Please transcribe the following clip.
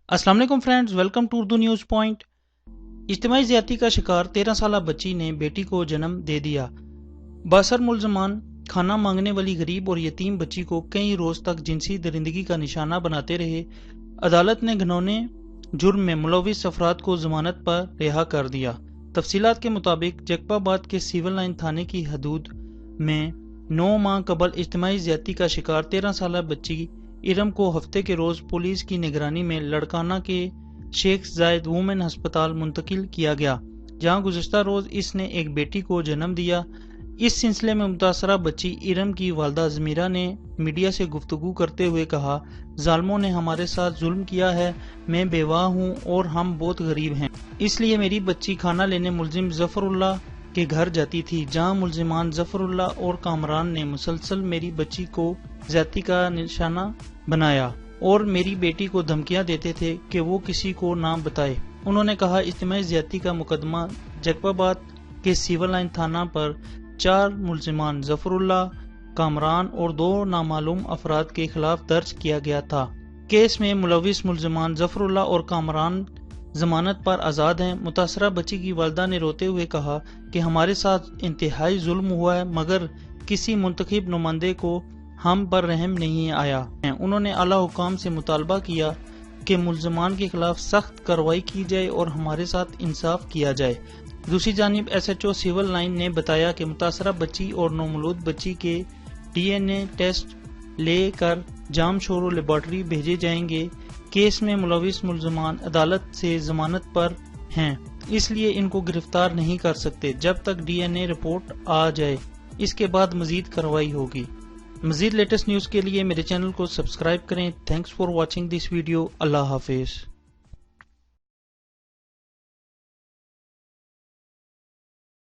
अस्सलाम वालेकुम friends, welcome to Urdu news point. इज्तिमाई ज़्यादती का शिकार 13 साला बच्ची ने बेटी को जन्म दे दिया। बासर मुल्ज़मान खाना मांगने वाली गरीब और यतीम बच्ची को कई रोज तक जिनसी दरिंदगी का निशाना बनाते रहे। अदालत ने घिनौने जुर्म में मुलविस अफराद को जमानत पर रिहा कर दिया। तफसीलात के मुताबिक जैकबाबाद के सिविल लाइन थाने की हदूद में 9 माह कबल इज्तिमाई ज़्यादती का शिकार 13 साला बच्ची इरम को हफ्ते के रोज पुलिस की निगरानी में लड़काना के शेख जायद वुमेन अस्पताल मुंतकिल किया गया, जहां गुज़श्ता रोज इसने एक बेटी को जन्म दिया। इस सिलसिले में मुतासरा बच्ची इरम की वालदा ज़मीरा ने मीडिया से गुफ्तगू करते हुए कहा, जालिमों ने हमारे साथ जुल्म किया है, मैं बेवाह हूँ और हम बहुत गरीब हैं, इसलिए मेरी बच्ची खाना लेने मुलजिम जफरुल्लाह के घर जाती थी, जहां मुलजिमान जफरुल्लाह और कामरान ने मुसलसल मेरी बच्ची को ज़्यादती का निशाना बनाया और मेरी बेटी को धमकियां देते थे कि वो किसी को ना बताए। उन्होंने कहा, इज्तिमाई ज़्यादती का मुकदमा जैकबाबाद के सिविल लाइन थाना पर 4 मुलजिमान जफरुल्लाह, कामरान और 2 नामालूम अफराद के खिलाफ दर्ज किया गया था। केस में मुलविस मुलजिमान जफरुल्लाह और कामरान जमानत पर आज़ाद हैं। मुतासरा बच्ची की वालदा ने रोते हुए कहा कि हमारे साथ इंतहाई जुल्म हुआ है, मगर किसी मुंतखब नुमाइंदे को हम पर रहम नहीं आया है। उन्होंने आला हुकाम से मुतालबा किया कि मुलजमान के खिलाफ सख्त कार्रवाई की जाए और हमारे साथ इंसाफ किया जाए। दूसरी जानिब SHO सिविल लाइन ने बताया कि मुतासरा बच्ची और नौमौलूद बच्ची के DNA टेस्ट लेकर जामशोरो लेबॉर्ट्री भेजे जाएंगे। केस में मुलविस मुलजमान अदालत से जमानत पर हैं, इसलिए इनको गिरफ्तार नहीं कर सकते जब तक DNA रिपोर्ट आ जाए। इसके बाद मजीद कार्रवाई होगी। मजीद लेटेस्ट न्यूज़ के लिए मेरे चैनल को सब्सक्राइब करें। Thanks for watching this video. Allah Hafiz.